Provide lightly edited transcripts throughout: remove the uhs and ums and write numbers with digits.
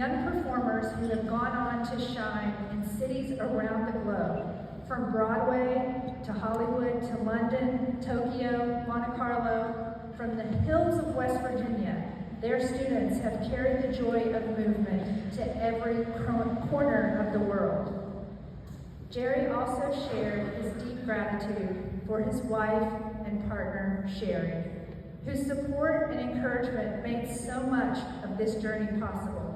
young performers who have gone on to shine in cities around the globe, from Broadway to Hollywood to London, Tokyo, Monte Carlo. From the hills of West Virginia, their students have carried the joy of movement to every corner of the world. Jerry also shared his deep gratitude for his wife and partner, Sherry, whose support and encouragement made so much of this journey possible.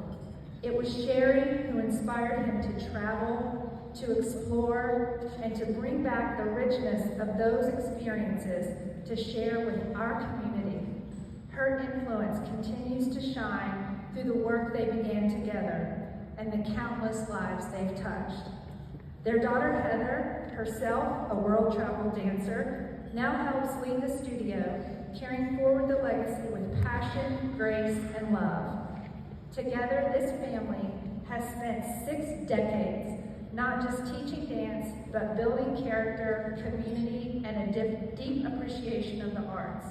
It was Sherry who inspired him to travel, to explore, and to bring back the richness of those experiences to share with our community. Her influence continues to shine through the work they began together and the countless lives they've touched. Their daughter Heather, herself a world travel dancer, now helps lead the studio, carrying forward the legacy with passion, grace, and love. Together, this family has spent 6 decades not just teaching dance, but building character, community, and a deep appreciation of the arts.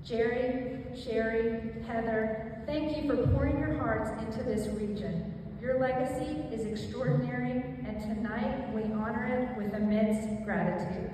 Jerry, Sherry, Heather, thank you for pouring your hearts into this region. Your legacy is extraordinary, and tonight we honor it with immense gratitude.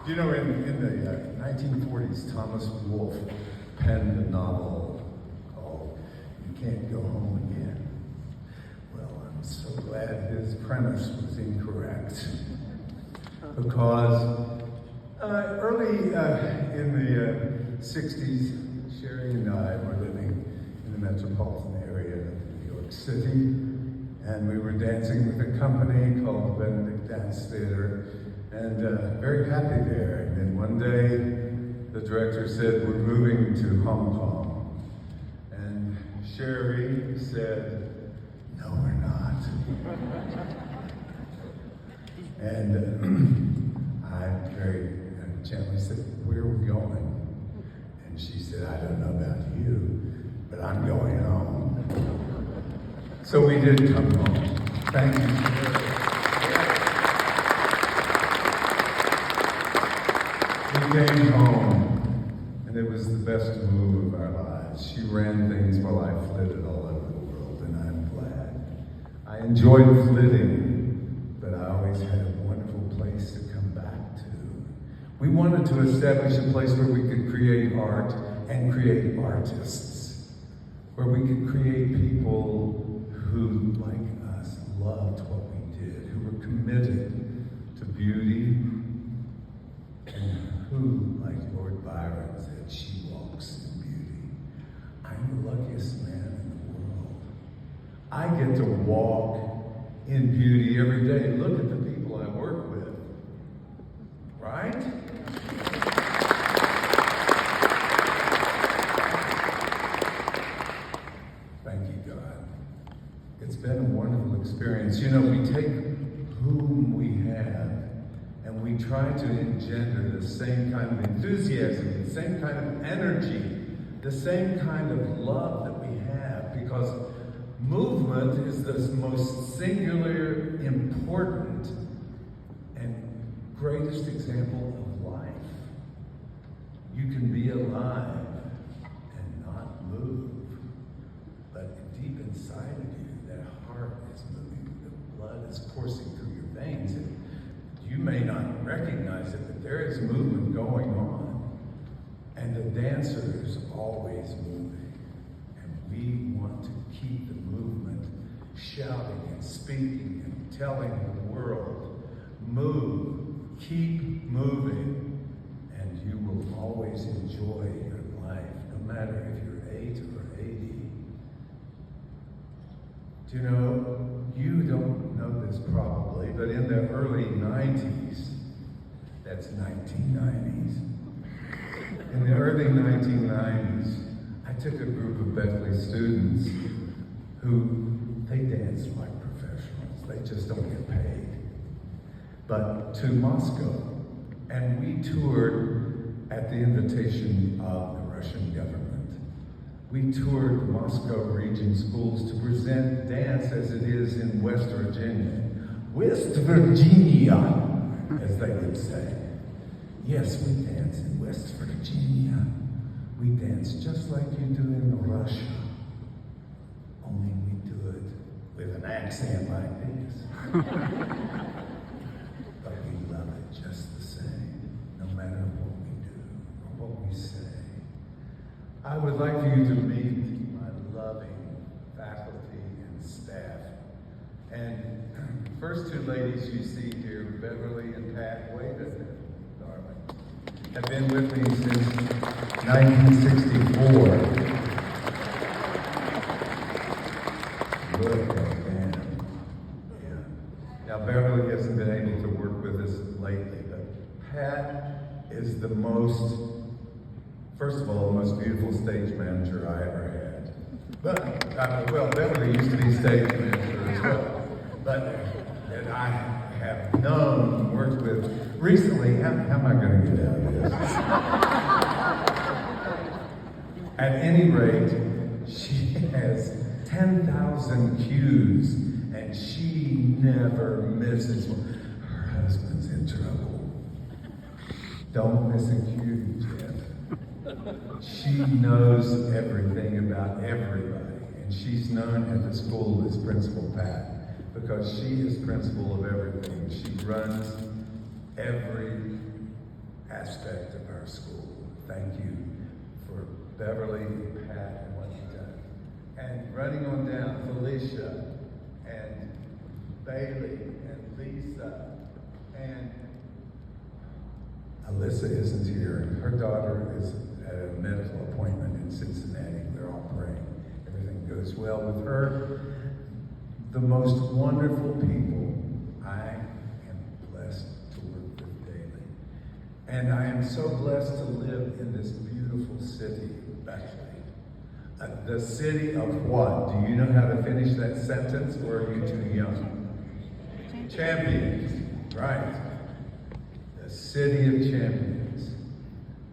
You know, in the 1940s, Thomas Wolfe penned a novel called You Can't Go Home Again. Well, I'm so glad his premise was incorrect. Because early in the 60s, Sherry and I were living in the metropolitan area of New York City, and we were dancing with a company called the Benedict Dance Theater, and very happy there. And then one day, the director said, we're moving to Hong Kong. And Sherry said, no, we're not. And I very gently said, where are we going? And she said, I don't know about you, but I'm going home. So we did come home. Thank you, Sherry. We came home, and it was the best move of our lives. She ran things while I flitted all over the world, and I'm glad. I enjoyed flitting, but I always had a wonderful place to come back to. We wanted to establish a place where we could create art and create artists, where we could create people who, like us, loved what we did, who were committed to beauty, and who, like Lord Byron said, she walks in beauty. I'm the luckiest man in the world. I get to walk in beauty every day. Look at the people I work with, right? Thank you, God. It's been a wonderful experience. You know, we take whom we have, and we try to engender the same kind of enthusiasm, the same kind of energy, the same kind of love that we have, because movement is the most singular, important, and greatest example of life. You can be alive and not move, but deep inside of you, that heart is moving, the blood is coursing through your veins, and you may not recognize it, but there is movement going on. And And the dancer is always moving. And we want to keep the movement shouting and speaking and telling the world, move, keep moving, and you will always enjoy your life, no matter if you're 8 or 80. Do you know, you don't know this probably, but in the early 90s, that's 1990s, in the early 1990s, I took a group of Beckley students who, they dance like professionals. They just don't get paid. But to Moscow, and we toured at the invitation of the Russian government. We toured the Moscow region schools to present dance as it is in West Virginia. West Virginia, as they would say. Yes, we dance in West Virginia. We dance just like you do in Russia. Only we do it with an accent like this. But we love it just the same, no matter what we do or what we say. I would like for you to meet my loving faculty and staff. And first two ladies you see here, Beverly and Pat, wave at them, darling, have been with me since 1964. Look at them. Yeah. Now, Beverly hasn't been able to work with us lately, but Pat is the most, first of all, the most beautiful stage manager I ever had. But, well, Beverly used to be stage manager as well. But that I have known and worked with recently, how am I going to get out of this? At any rate, she has 10,000 cues, and she never misses one. Her husband's in trouble. Don't miss a cue, Jeff. She knows everything about everybody, and she's known at the school as Principal Pat because she is principal of everything. She runs every aspect of our school. Thank you for Beverly, Pat, and what you've done. And running on down, Felicia, and Bailey, and Lisa, and Alyssa isn't here, and her daughter is at a medical appointment in Cincinnati. We're all praying everything goes well with her. The most wonderful people I am blessed to work with daily. And I am so blessed to live in this beautiful city, Beckley. The city of what? Do you know how to finish that sentence, or are you too young? Champions, right. The city of champions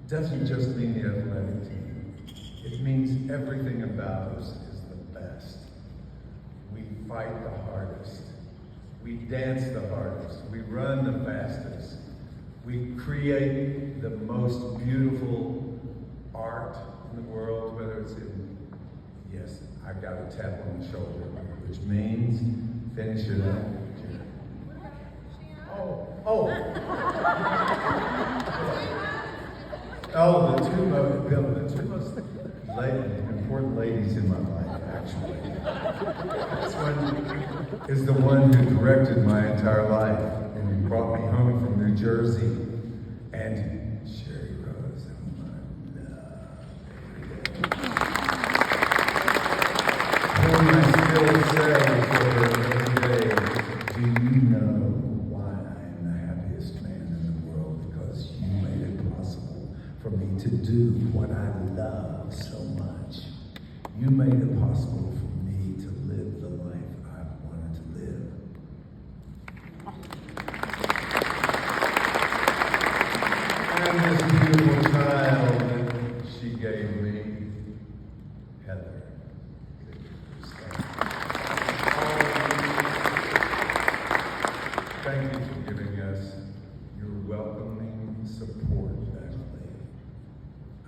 doesn't just mean the athletic team. It means everything about us is the best. We fight the hardest. We dance the hardest. We run the fastest. We create the most beautiful art in the world, whether it's in, yes, I got a tap on the shoulder, which means finish it up. Oh, the two most important ladies in my life, actually. This one is the one who directed my entire life and brought me home from New Jersey. And Sherry Rose, my love. Whom I still say for her every day, do you know why I am the happiest man in the world? Because you made it possible for me to do what I love so much. You made it possible for me to live the life I wanted to live. And this beautiful child that she gave me, Heather. Thank you for giving us your welcoming support, Beckley.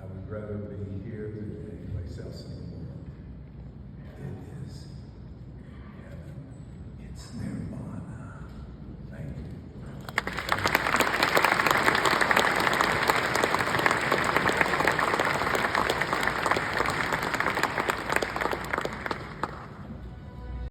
I would rather be here than anyplace else in the world.